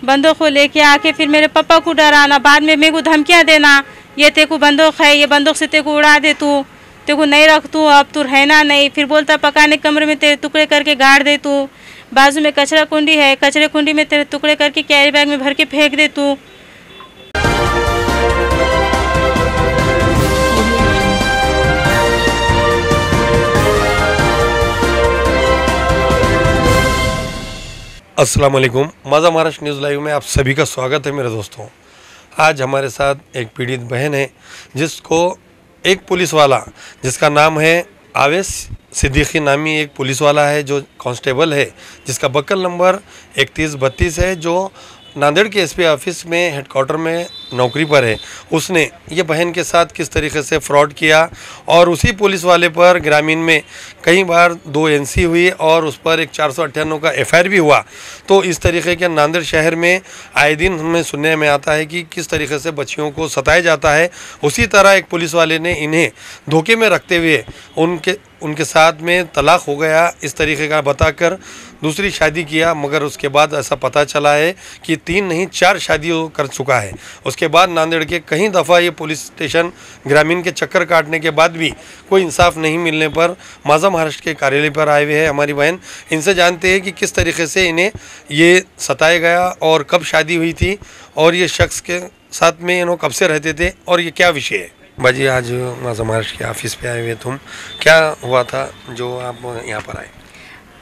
बंदूक को लेके आके फिर मेरे पापा को डराना, बाद में मेरे को धमकियाँ देना, ये तेरे को बंदूक है, ये बंदूक से तेरे को उड़ा दे, तू तेरे को नहीं रख, तू अब तू रहना नहीं। फिर बोलता पकाने कमरे में तेरे टुकड़े करके गाड़ दे, तू बाजू में कचरा कुंडी है, कचरे कुंडी में तेरे टुकड़े करके कैरी बैग में भर के फेंक दे तू। अस्सलाम वालेकुम, माझा महाराष्ट्र न्यूज़ लाइव में आप सभी का स्वागत है मेरे दोस्तों। आज हमारे साथ एक पीड़ित बहन है जिसको एक पुलिस वाला, जिसका नाम है आवेश सिद्दीकी नामी एक पुलिस वाला है जो कांस्टेबल है, जिसका बक्कल नंबर 3132 है, जो नांदेड़ के एसपी ऑफिस में हेडक्वार्टर में नौकरी पर है। उसने ये बहन के साथ किस तरीके से फ्रॉड किया और उसी पुलिस वाले पर ग्रामीण में कई बार 2 एनसी हुई और उस पर एक 498 का एफआईआर भी हुआ। तो इस तरीके के नांदेड़ शहर में आए दिन हमें सुनने में आता है कि किस तरीके से बच्चियों को सताया जाता है। उसी तरह एक पुलिस वाले ने इन्हें धोखे में रखते हुए उनके साथ में तलाक हो गया इस तरीके का बताकर दूसरी शादी किया, मगर उसके बाद ऐसा पता चला है कि 3 नहीं 4 शादियों कर चुका है। उसके बाद नांदेड़ के कई दफ़ा ये पुलिस स्टेशन ग्रामीण के चक्कर काटने के बाद भी कोई इंसाफ नहीं मिलने पर माझा महाराष्ट्र के कार्यालय पर आए हुए हैं हमारी बहन। इनसे जानते हैं कि किस तरीके से इन्हें ये सताया गया और कब शादी हुई थी और ये शख्स के साथ में इन्हों कब से रहते थे और ये क्या विषय है। बाजी, आज माझा महाराष्ट्र के ऑफिस पे आए हुए तुम, क्या हुआ था जो आप यहाँ पर आए?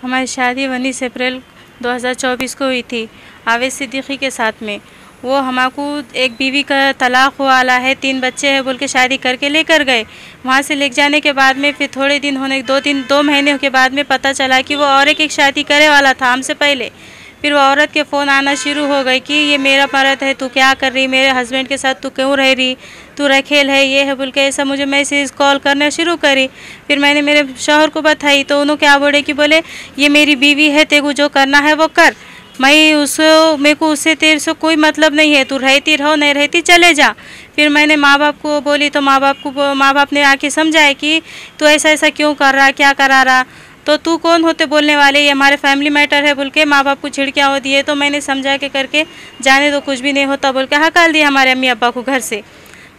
हमारी शादी 19 अप्रैल 2024 को हुई थी आवेश सिद्दीकी के साथ में। वो हमको एक बीवी का तलाक हुआ वाला है, 3 बच्चे हैं बोल के शादी करके लेकर गए। वहाँ से ले जाने के बाद में फिर थोड़े दिन होने 2 महीने के बाद में पता चला कि वो और एक शादी करे वाला था हमसे पहले। फिर वो औरत के फ़ोन आना शुरू हो गई कि ये मेरा मर्द है, तू क्या कर रही, मेरे हस्बैंड के साथ तू क्यों रह रही, तू रखेल है, ये है बोल के ऐसा मुझे मैसेज कॉल करना शुरू करी। फिर मैंने मेरे शौहर को बताई तो उन्होंने क्या बोले कि बोले ये मेरी बीवी है, तेरे को जो करना है वो कर, मेरे को उससे तेरे से कोई मतलब नहीं है, तू रहती रहो नहीं रहती चले जा। फिर मैंने माँ बाप को बोली तो माँ बाप ने आके समझाया कि तू ऐसा क्यों कर रहा, क्या करा रहा, तो तू कौन होते बोलने वाले, ये हमारे फैमिली मैटर है बोल के माँ बाप को झिड़कियाँ हो दिए। तो मैंने समझा के करके जाने दो कुछ भी नहीं होता बोल के हकाल दिया हमारे अम्मी अब्बा को घर से।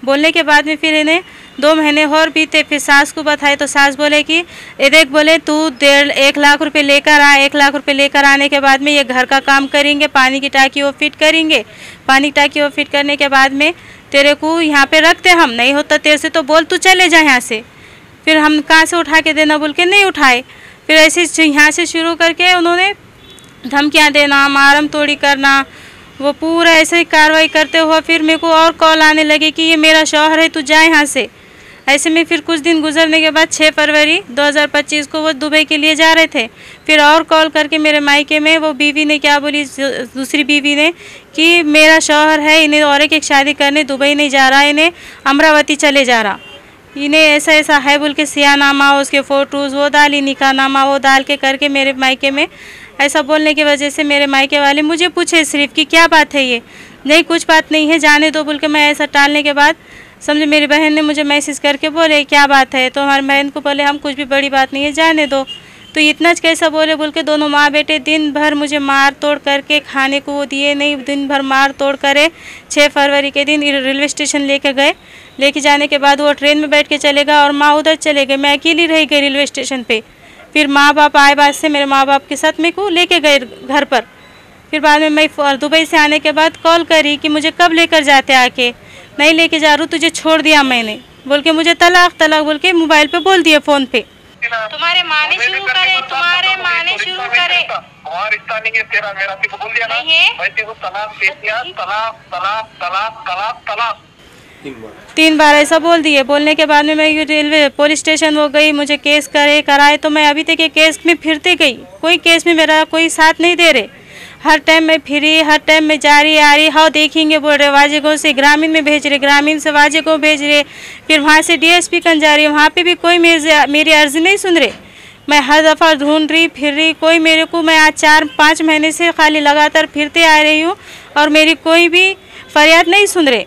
बोलने के बाद में फिर इन्हें 2 महीने और बीते। फिर सास को बताए तो सास बोले कि ये देख, बोले तू 1.5 लाख रुपए लेकर आ। 1 लाख रुपए लेकर आने के बाद में ये घर का काम करेंगे, पानी की टाँकी वो फिट करेंगे, पानी की टाँकी वो फिट करने के बाद में तेरे को यहाँ पे रखते हम, नहीं होता तेरे से तो बोल तू चले जा यहाँ से। फिर हम कहाँ से उठा के देना बोल के नहीं उठाए। फिर ऐसे यहाँ से शुरू करके उन्होंने धमकियाँ देना, मारम तोड़ी करना, वो पूरा ऐसे कार्रवाई करते हुए फिर मेरे को और कॉल आने लगे कि ये मेरा शौहर है, तू जा यहाँ से। ऐसे में फिर कुछ दिन गुजरने के बाद 6 फरवरी 2025 को वो दुबई के लिए जा रहे थे। फिर और कॉल करके मेरे मायके में वो बीवी ने क्या बोली, दूसरी बीवी ने कि मेरा शौहर है, इन्हें और एक शादी करने दुबई नहीं जा रहा, इन्हें अमरावती चले जा रहा, इन्हें ऐसा है बोल के सियानामा उसके फ़ोटोज़ वो डाली, निकाहनामा वो डाल के करके मेरे मायके में ऐसा बोलने की वजह से मेरे मायके वाले मुझे पूछे सिर्फ कि क्या बात है, ये नहीं कुछ बात नहीं है जाने दो बोल के। मैं ऐसा टालने के बाद समझे मेरी बहन ने मुझे मैसेज करके बोले क्या बात है, तो हमारी बहन को बोले हम कुछ भी बड़ी बात नहीं है जाने दो। तो इतना कैसा बोले बोल के दोनों माँ बेटे दिन भर मुझे मार तोड़ करके खाने को वो दिए नहीं, दिन भर मार तोड़ करे। 6 फरवरी के दिन रेलवे स्टेशन लेके गए, लेके जाने के बाद वो ट्रेन में बैठ के चलेगा और माँ उधर चले गए, मैं अकेली रह गई रेलवे स्टेशन पे। फिर माँ बाप आए बाद से मेरे माँ बाप के साथ मेरे को लेके गए घर पर। फिर बाद में मैं दुबई से आने के बाद कॉल करी कि मुझे कब लेकर जाते, आके नहीं लेके जा रू, तुझे छोड़ दिया मैंने बोल के मुझे तलाक बोल के मोबाइल पे बोल दिया फ़ोन पे। तुम्हारे माने शुरू करे, तुम्हारे माने शुरू करे, हमारा रिश्ता नहीं है तेरा मेरा, तेरे को बोल दिया ना मैं तेरे को तलाक दे दिया, तलाक तलाक तलाक तलाक तलाक 3 बार ऐसा बोल दिए। बोलने के बाद में मैं रेलवे पुलिस स्टेशन हो गई, मुझे केस कराए तो मैं अभी तक के केस में फिरते गई, कोई केस में मेरा कोई साथ नहीं दे रहे। हर टाइम मैं फिरी, हर टाइम मैं जा रही आ रही, हाँ देखेंगे बोल रहे, वाजेगो से ग्रामीण में भेज रहे, ग्रामीण से वाजेगो भेज रहे, फिर वहाँ से DSP कन जा रही, वहाँ पे भी कोई मेरी अर्जी नहीं सुन रहे। मैं हर दफ़ा ढूंढ रही फिर रही, कोई मेरे को, मैं आज 4-5 महीने से खाली लगातार फिरते आ रही हूँ और मेरी कोई भी फरियाद नहीं सुन रहे।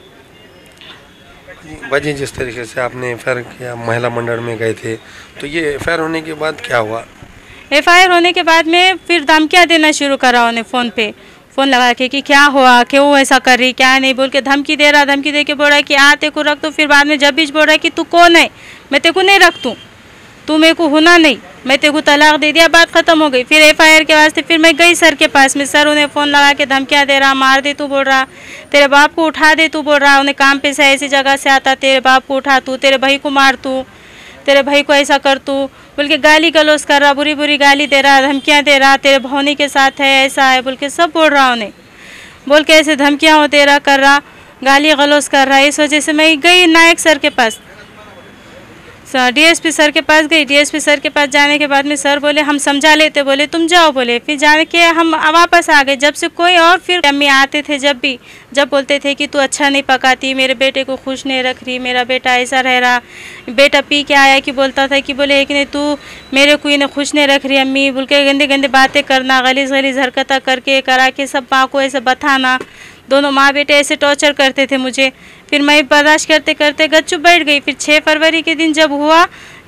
बाजी, जिस तरीके से आपने एफआईआर किया, महिला मंडल में गए थे, तो ये एफआईआर होने के बाद क्या हुआ? एफआईआर होने के बाद में फिर धमकियाँ देना शुरू करा उन्हें फ़ोन लगा के कि क्या हुआ, क्यों ऐसा कर रही, क्या नहीं बोल के धमकी दे रहा। धमकी दे के बोल रहा है कि आ तेरे को रख। तो फिर बाद में जब भी बोल रहा है कि तू कौन है, मैं तेरे को नहीं रख दूँ, तू मेरे को होना नहीं, मैं तेरे को तलाक दे दिया, बात ख़त्म हो गई। फिर FIR के वास्ते फिर मैं गई सर के पास में। सर उन्हें फ़ोन लगा के धमकियाँ दे रहा, मार दे तू बोल रहा, तेरे बाप को उठा दे तू बोल रहा, उन्हें काम पे से ऐसी जगह से आता, तेरे बाप को उठा तू, तेरे भाई को मार तू, तेरे भाई को ऐसा कर तू बोल के गाली गलौज कर रहा, बुरी बुरी गाली दे रहा, धमकियाँ दे रहा, तेरे भौनी के साथ है, ऐसा है बोल के सब बोल रहा उन्हें, बोल के ऐसे धमकियाँ दे रहा, कर रहा, गाली गलौज कर रहा। इस वजह से मैं गई नायक सर के पास, DSP सर के पास गई। DSP सर के पास जाने के बाद में सर बोले हम समझा लेते, बोले तुम जाओ बोले। फिर जाने के हम वापस आ गए। जब से कोई और फिर अम्मी आते थे जब बोलते थे कि तू अच्छा नहीं पकाती, मेरे बेटे को खुश नहीं रख रही, मेरा बेटा ऐसा रह रहा, बेटा पी के आया कि बोलता था कि बोले कि नहीं तू मेरे को इन्हें खुश नहीं रख रही अम्मी बोल के गंदे गंदे बातें करना, गलीज गलीज हरकतें करके करा के सब माँ को ऐसे बताना। दोनों माँ बेटे ऐसे टॉर्चर करते थे मुझे। फिर मैं बर्दाश्त करते करते गच्चू बैठ गई। फिर 6 फरवरी के दिन जब हुआ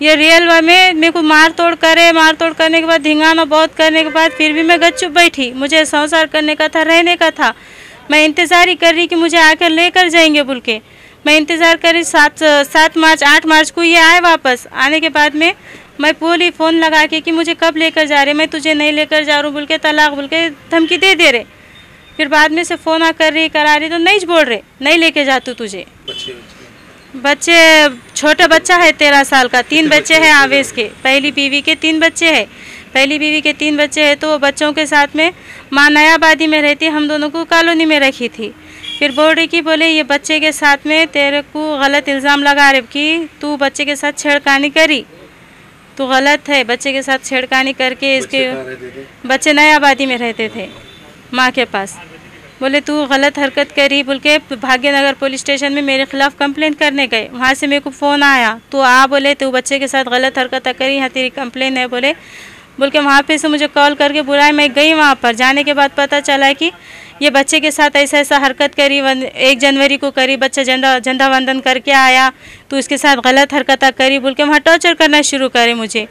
ये रियल में मेरे को मार तोड़ करने के बाद धिंगाना बहुत करने के बाद फिर भी मैं गच्चू बैठी। मुझे संसार करने का था, रहने का था। मैं इंतज़ार ही कर रही कि मुझे आकर लेकर जाएंगे बोल के। मैं इंतज़ार करी 8 मार्च को ये आए वापस। आने के बाद में मैं बोली फ़ोन लगा के कि मुझे कब लेकर जा रहे, मैं तुझे नहीं लेकर जा रहा हूँ बोल के, तलाक बोल के धमकी दे रहे। फिर बाद में से फ़ोन कर रही करा रही तो नहीं बोल रहे, नहीं लेके जातू तुझे। बच्चे छोटा बच्चा है 13 साल का, 3 बच्चे हैं आवेश के। पहली बीवी के 3 बच्चे हैं, पहली बीवी के 3 बच्चे हैं। तो बच्चों के साथ में माँ नयाबादी में रहती, हम दोनों को कॉलोनी में रखी थी। फिर बोल रही कि बोले ये बच्चे के साथ में तेरे को गलत इल्ज़ाम लगा रहे कि तू बच्चे के साथ छेड़खानी करी, तो गलत है। बच्चे के साथ छेड़खानी करके इसके बच्चे नयाबादी में रहते थे माँ के पास। बोले तू गलत हरकत करी बोल के भाग्यनगर पुलिस स्टेशन में मेरे खिलाफ कंप्लेन करने गए। वहाँ से मेरे को फ़ोन आया, तो बोले तू बच्चे के साथ गलत हरकत करी, यहाँ तेरी कंप्लेन है बोल के वहाँ पे से मुझे कॉल करके बुलाया। मैं गई वहाँ पर। जाने के बाद पता चला कि ये बच्चे के साथ ऐसा हरकत करी, 1 जनवरी को करी, बच्चा झंडा वंदन करके आया तो इसके साथ गलत हरकत करी बोल के वहाँ टॉर्चर करना शुरू करे मुझे।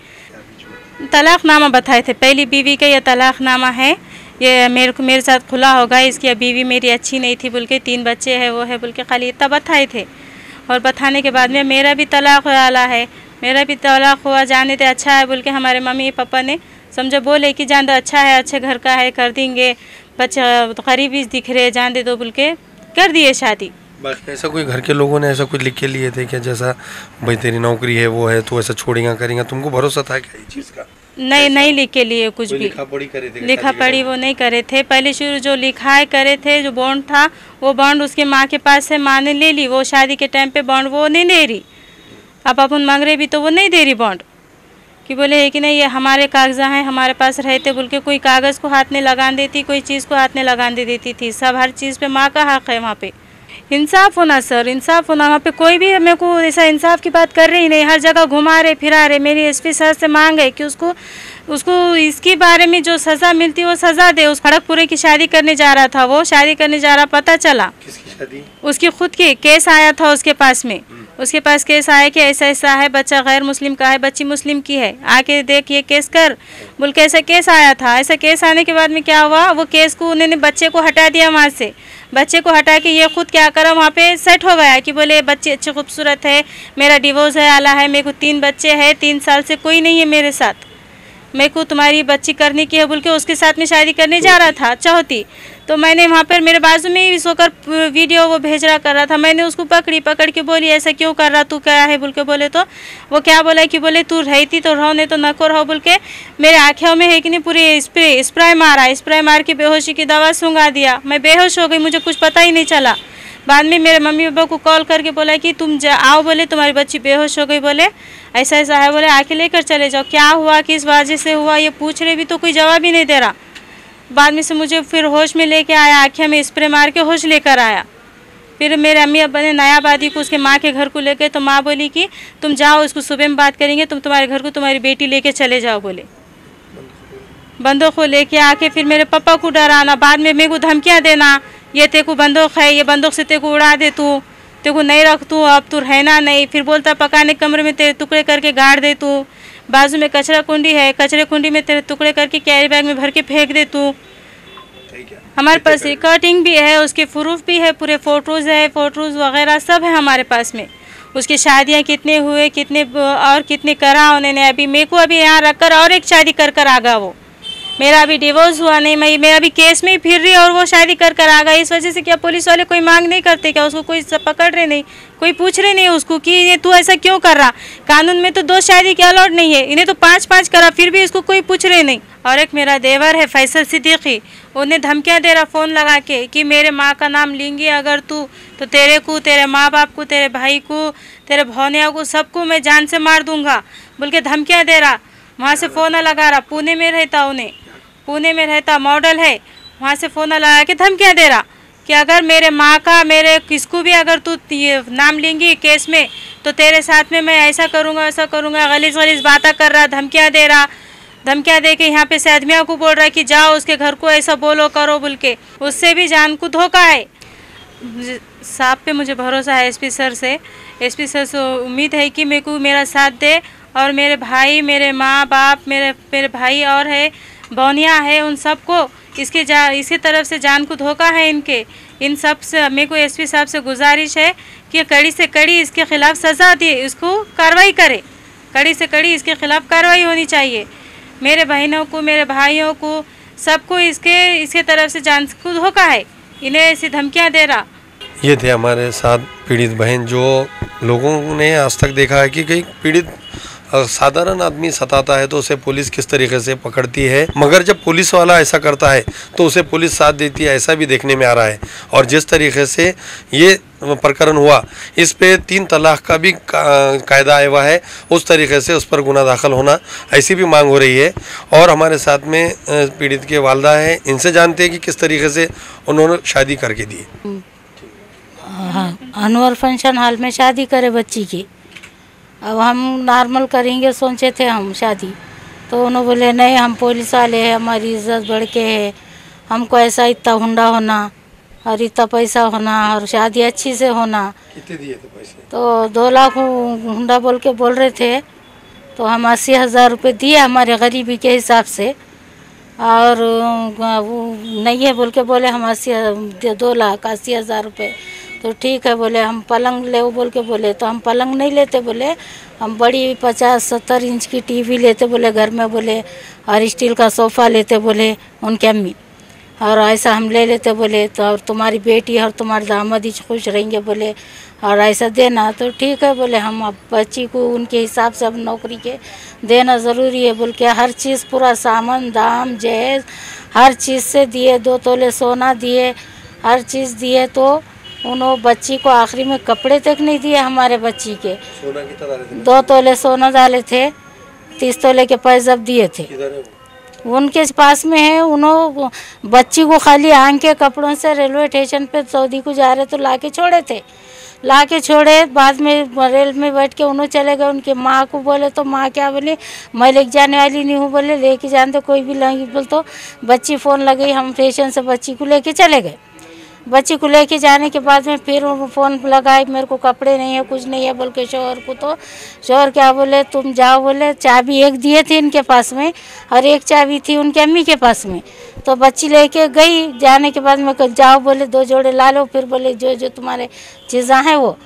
तलाक़नामा बताए थे, पहली बीवी का यह तलाक़नामा है, ये मेरे साथ खुला होगा, इसकी बीवी मेरी अच्छी नहीं थी बोल के, 3 बच्चे हैं वो है बोल के खाली इतना बताए थे। और बताने के बाद में मेरा भी तलाक़ वाला है, मेरा भी तलाक़ हुआ, जाने दे अच्छा है बोल के हमारे मम्मी पापा ने समझो बोले कि जान दो अच्छा है, अच्छे घर का है, कर देंगे, बच्चा तो करीब ही दिख रहे, जान दे दो बोल के कर दिए शादी। बाकी ऐसा कोई घर के लोगों ने ऐसा कुछ लिख के लिए थे क्या, जैसा भाई तेरी नौकरी है वो है तो ऐसा छोड़ेगा करेंगे, तुमको भरोसा था क्या ये चीज़ का? नहीं लिख के लिए कुछ भी, लिखा पढ़ी वो नहीं करे थे। पहले शुरू जो लिखाए करे थे, जो बॉन्ड था वो बॉन्ड उसके माँ के पास से माँ ने ले ली, वो शादी के टाइम पे बॉन्ड वो नहीं दे रही। अब अपन मांग रहे भी तो वो नहीं दे रही बॉन्ड, कि बोले है कि नहीं ये हमारे कागज़ा हैं, हमारे पास रहते बोल के कोई कागज़ को हाथ में लगा देती, कोई चीज़ को हाथ में लगा देती थी। सब हर चीज़ पे माँ का हक़ है। वहाँ पे इंसाफ होना सर, इंसाफ होना। वहाँ पे कोई भी मेरे को ऐसा इंसाफ की बात कर रही नहीं, हर जगह घुमा रहे फिरा रहे। मेरी SP सर से मांग है कि उसको इसके बारे में जो सज़ा मिलती है वो सज़ा दे। उस खड़गपुरे की शादी करने जा रहा था, वो शादी करने जा रहा, पता चला किसकी शादी? उसकी खुद की केस आया था उसके पास में, उसके पास केस आया कि ऐसा ऐसा है, बच्चा गैर मुस्लिम का है, बच्ची मुस्लिम की है, आके देख ये केस कर बोल के ऐसा केस आया था। ऐसा केस आने के बाद में क्या हुआ, वो केस को उन्होंने बच्चे को हटा दिया वहाँ से। बच्चे को हटा के ये खुद क्या करा, वहाँ पे सेट हो गया कि बोले बच्ची अच्छी खूबसूरत है, मेरा डिवोर्स है आला है, मेरे को 3 बच्चे हैं, 3 साल से कोई नहीं है मेरे साथ, मेरे को तुम्हारी बच्ची करने की है बोल के उसके साथ में शादी करने जा रहा था, चाहती। तो मैंने वहाँ पर मेरे बाजू में ही सोकर वीडियो वो भेज रहा कर रहा था, मैंने उसको पकड़ के बोली ऐसा क्यों कर रहा, तू क्या है बोल के बोले। तो वो क्या बोला कि बोले तू रहती तो रहो नहीं तो न को रहो बोल के मेरे आँखों में है कि नहीं पूरी स्प्रे मारा, स्प्रे मार के बेहोशी की दवा सूंघा दिया। मैं बेहोश हो गई, मुझे कुछ पता ही नहीं चला। बाद में मेरे मम्मी पापा को कॉल करके बोला कि तुम आओ, बोले तुम्हारी बच्ची बेहोश हो गई, बोले ऐसा ऐसा है, बोले आके लेकर चले जाओ। क्या हुआ, किस वजह से हुआ, ये पूछ रहे भी तो कोई जवाब ही नहीं दे रहा। बाद में से मुझे फिर होश में लेके आया, आँखें में स्प्रे मार के होश लेकर आया। फिर मेरे अम्मी अब्बा ने नयाबादी को उसके माँ के घर को लेके, तो माँ बोली कि तुम जाओ, उसको सुबह में बात करेंगे, तुम तुम्हारे घर को तुम्हारी बेटी लेके चले जाओ, बोले। बंदूक को लेके आके फिर मेरे पापा को डराना, बाद में मेरे को धमकियाँ देना, ये तेरे को बंदूक है, ये बंदूक से तेरे को उड़ा दे, तू तेरे को नहीं रख तू, अब तू रहना नहीं। फिर बोलता पकाने कमरे में तेरे टुकड़े करके गाड़ दे तू, बाजू में कचरा कुंडी है, कचरे कुंडी में तेरे टुकड़े करके कैरी बैग में भर के फेंक दे तू। हमारे पास रिकॉर्डिंग भी है, उसके प्रूफ भी है, पूरे फोटोज़ है, फोटोज़ वगैरह सब है हमारे पास में। उसकी शादियां कितने हुए, कितने करा उन्होंने। अभी मेरे को अभी यहाँ रखकर और एक शादी कर आ गया वो। मेरा अभी डिवोर्स हुआ नहीं, मैं अभी केस में ही फिर रही और वो शादी कर आ गया। इस वजह से क्या पुलिस वाले कोई मांग नहीं करते क्या? उसको कोई पकड़ रहे नहीं, कोई पूछ रहे नहीं उसको कि ये तू ऐसा क्यों कर रहा? कानून में तो 2 शादी की अलाउड नहीं है, इन्हें तो 5-5 करा, फिर भी इसको कोई पूछ रहे नहीं। और एक मेरा देवर है फैसल सिद्दीकी, उन्हें धमकियाँ दे रहा फ़ोन लगा के कि मेरे माँ का नाम लेंगी अगर तू तो तेरे को, तेरे माँ बाप को, तेरे भाई को, तेरे भौनिया को, सबको मैं जान से मार दूंगा बोल के धमकियाँ दे रहा। वहाँ से फ़ोन लगा रहा, पुणे में रहता मॉडल है, वहाँ से फ़ोन लगा के धमकियाँ दे रहा कि अगर मेरे माँ का, मेरे किसको भी अगर तू नाम लेंगी केस में तो तेरे साथ में मैं ऐसा करूँगा वैसा करूँगा। गलीज बातें कर रहा, धमकियाँ दे रहा। धमकियाँ दे के यहाँ पे से आदमियों को बोल रहा है कि जाओ उसके घर को ऐसा बोलो करो बोल के। उससे भी जान को धोखा है। साहब पे मुझे भरोसा है, एसपी सर से उम्मीद है कि मेरे को मेरा साथ दे और मेरे भाई, मेरे माँ बाप, मेरे भाई और है बौनिया है, उन सबको इसके तरफ से जान को धोखा है इनके। इन सब से मेरे को एसपी साहब से गुजारिश है कि कड़ी से कड़ी इसके खिलाफ सज़ा दे, इसको कार्रवाई करे, कड़ी से कड़ी इसके खिलाफ कार्रवाई होनी चाहिए। मेरे बहनों को, मेरे भाइयों को, सबको इसके तरफ से जान को धोखा है, इन्हें ऐसी धमकियाँ दे रहा। ये थे हमारे साथ पीड़ित बहन, जो लोगों ने आज तक देखा है कि कई पीड़ित साधारण आदमी सताता है तो उसे पुलिस किस तरीके से पकड़ती है, मगर जब पुलिस वाला ऐसा करता है तो उसे पुलिस साथ देती है, ऐसा भी देखने में आ रहा है। और जिस तरीके से ये प्रकरण हुआ, इस पे 3 तलाक का भी कायदा आया हुआ है, उस तरीके से उस पर गुनाह दाखिल होना, ऐसी भी मांग हो रही है। और हमारे साथ में पीड़ित के वालदा है, इनसे जानते हैं कि किस तरीके से उन्होंने शादी करके दी। अनुअल फंक्शन हॉल में शादी करे बच्ची की। अब हम नॉर्मल करेंगे सोचे थे हम शादी, तो उन्होंने बोले नहीं हम पुलिस वाले हैं, हमारी इज्जत बढ़ के है, हमको ऐसा इतना हुंडा होना और इतना पैसा होना और शादी अच्छी से होना। कितने दिए थे पैसे? तो 2 लाख हुंडा बोल रहे थे, तो हम 80,000 रुपये दिए हमारे गरीबी के हिसाब से। और वो नहीं है बोल के बोले हम 2,80,000 रुपये। तो ठीक है बोले हम पलंग ले बोल के बोले, तो हम पलंग नहीं लेते बोले, हम बड़ी 50-70 इंच की टीवी लेते बोले घर में बोले, और स्टील का सोफ़ा लेते बोले उनके अम्मी, और ऐसा हम ले लेते बोले, तो और तुम्हारी बेटी और तुम्हारे दामाद ही खुश रहेंगे बोले, और ऐसा देना। तो ठीक है बोले हम अब बच्ची को उनके हिसाब से अब नौकरी के देना ज़रूरी है बोल के हर चीज़ पूरा सामान दाम जहेज हर चीज़ से दिए, 2 तोले सोना दिए, हर चीज़ दिए। तो उन्होंने बच्ची को आखिरी में कपड़े तक नहीं दिए हमारे बच्ची के। सोना कितना डाले थे? 2 तोले सोना डाले थे, 30 तोले के पैसे दिए थे। उनके पास में है। उन्होंने बच्ची को खाली आंख के कपड़ों से रेलवे स्टेशन पे सऊदी को जा रहे तो लाके छोड़े थे, लाके छोड़े। बाद में रेल में बैठ के उन्होंने चले गए। उनके माँ को बोले तो माँ क्या बोले, मैं लेके जाने वाली नहीं हूँ बोले, लेके जानते कोई भी लगी बोल। तो बच्ची फ़ोन लगी, हम स्टेशन से बच्ची को लेके चले गए। बच्ची को लेके जाने के बाद में फिर फ़ोन लगाए, मेरे को कपड़े नहीं है कुछ नहीं है बोल के शोहर को। तो शोहर क्या बोले, तुम जाओ बोले। चाबी एक दिए थे इनके पास में और एक चाबी थी उनके अम्मी के पास में। तो बच्ची लेके गई, जाने के बाद में जाओ बोले 2 जोड़े ला लो, फिर बोले जो तुम्हारे चीज़ें हैं वो।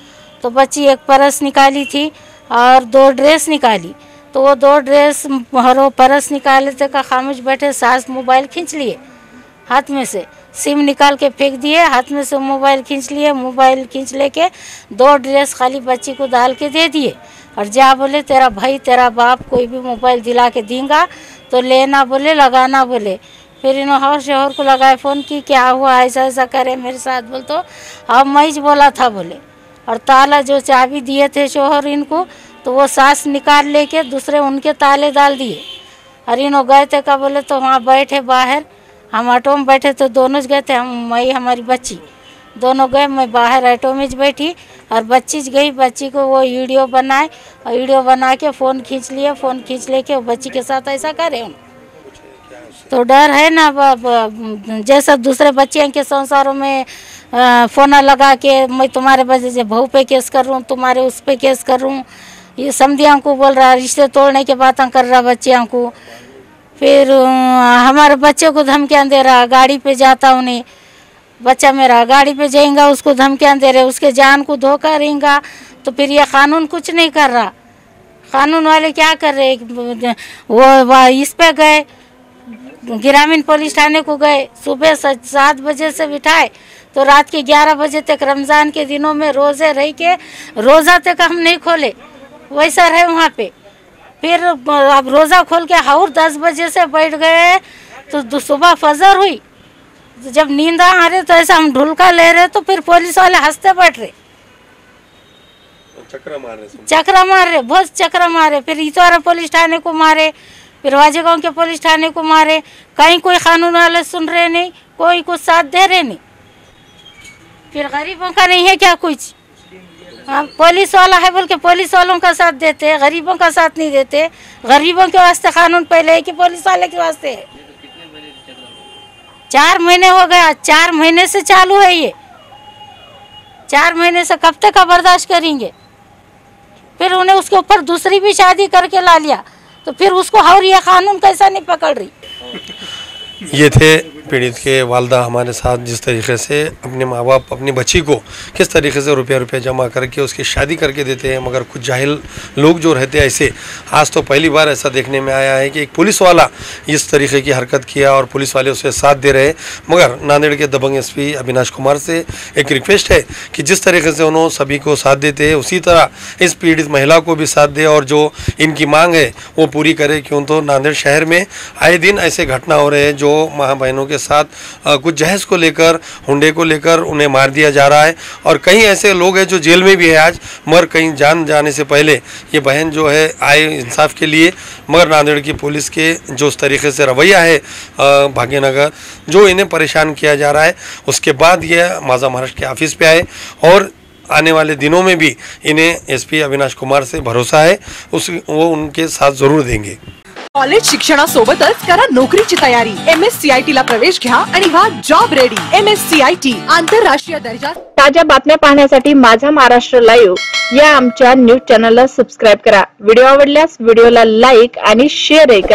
तो बच्ची एक पर्स निकाली थी और 2 ड्रेस निकाली। तो वो 2 ड्रेस और वो पर्स निकाले थे का खामोश बैठे, सास मोबाइल खींच लिए हाथ में से, सिम निकाल के फेंक दिए, हाथ में से मोबाइल खींच लिए। मोबाइल खींच लेके 2 ड्रेस खाली बच्ची को डाल के दे दिए और जा बोले तेरा भाई तेरा बाप कोई भी मोबाइल दिला के देंगा तो लेना बोले, लगाना बोले। फिर इन्होंने और शोहर को लगाए फ़ोन की क्या हुआ, ऐसा ऐसा करे मेरे साथ बोल। तो अब मैं ही बोला था बोले। और ताला जो चाबी दिए थे शोहर इनको, तो वो सास निकाल लेके दूसरे उनके ताले डाल दिए। और इन्हों गए थे का बोले, तो वहाँ बैठे बाहर, हम ऑटो में बैठे तो दोनों गए थे, हम मैं हमारी बच्ची दोनों गए। मैं बाहर ऑटो में बैठी और बच्ची गई। बच्ची को वो वीडियो बनाए और वीडियो बना के फ़ोन खींच लिया। फ़ोन खींच लेके बच्ची के साथ ऐसा करे उन। तो डर है ना, जैसा दूसरे बच्चे के संसारों में फ़ोन लगा के मैं तुम्हारे वजह से बहू पे केस कर रहा हूँ, तुम्हारे उस पे केस कर रहा हूँ, ये समझिया को बोल रहा, रिश्ते तोड़ने की बातें कर रहा बच्चियों को। फिर हमारे बच्चे को धमकियाँ दे रहा, गाड़ी पे जाता उन्हें, बच्चा मेरा गाड़ी पे जाएगा उसको धमकियाँ दे रहे, उसके जान को धोखा रहेगा। तो फिर ये कानून कुछ नहीं कर रहा। कानून वाले क्या कर रहे, वो इस पे गए, ग्रामीण पुलिस थाने को गए, सुबह 7 बजे से बिठाए तो रात के 11 बजे तक, रमज़ान के दिनों में रोज़े रह के रोज़ा तक हम नहीं खोले, वैसा रहे वहाँ पे। फिर अब रोज़ा खोल के और 10 बजे से बैठ गए तो सुबह फजर हुई। जब नींद आ रहे तो ऐसा हम ढुलका ले रहे तो फिर पुलिस वाले हंसते बैठ रहे, चक्रा मार रहे, बहुत चक्रा मारे। फिर इतवारा पुलिस थाने को मारे, फिर वाजेगांव के पुलिस थाने को मारे। कहीं कोई कानून वाले सुन रहे नहीं, कोई कुछ साथ दे रहे नहीं। फिर गरीबों का नहीं है क्या कुछ, पुलिस वाला है बोल के पुलिस वालों का साथ देते हैं, गरीबों का साथ नहीं देते। गरीबों के वास्ते कानून पहले है कि पुलिस वाले के वास्ते है। 4 महीने हो गया, 4 महीने से चालू है ये। 4 महीने से कब तक का बर्दाश्त करेंगे। फिर उन्हें उसके ऊपर दूसरी भी शादी करके ला लिया तो फिर उसको और ये कानून कैसा नहीं पकड़ रही। ये थे पीड़ित के वालदा हमारे साथ, जिस तरीके से अपने माँ बाप अपनी बच्ची को किस तरीके से रुपया जमा करके उसकी शादी करके देते हैं, मगर कुछ जाहिल लोग जो रहते हैं ऐसे। आज तो पहली बार ऐसा देखने में आया है कि एक पुलिस वाला इस तरीके की हरकत किया और पुलिस वाले उसे साथ दे रहे। मगर नांदेड़ के दबंग एसपी अविनाश कुमार से एक रिक्वेस्ट है कि जिस तरीके से उन्होंने सभी को साथ देते हैं उसी तरह इस पीड़ित महिला को भी साथ दे और जो इनकी मांग है वो पूरी करे। क्यों तो नांदेड़ शहर में आए दिन ऐसे घटना हो रहे हैं जो माँ बहनों के साथ कुछ जहेज को लेकर, हुंडे को लेकर उन्हें मार दिया जा रहा है। और कई ऐसे लोग हैं जो जेल में भी है आज, मगर कहीं जान जाने से पहले ये बहन जो है आए इंसाफ के लिए। मगर नांदेड़ की पुलिस के जो उस तरीके से रवैया है भाग्यनगर, जो इन्हें परेशान किया जा रहा है, उसके बाद ये माजा महाराष्ट्र के ऑफिस पे आए और आने वाले दिनों में भी इन्हें एसपी अविनाश कुमार से भरोसा है, वो उनके साथ जरूर देंगे। कॉलेज शिक्षणासोबतच करा नोकरीची तयारी। MSCIT ला प्रवेश घ्या आणि व्हा जॉब रेडी। MSCIT आंतरराष्ट्रीय दर्जा। ताज्या बातम्या पाहण्यासाठी माझा महाराष्ट्र लाईव्ह या आमच्या न्यूज चॅनलला सबस्क्राईब करा। व्हिडिओ आवडल्यास व्हिडिओला लाईक आणि शेअर करा।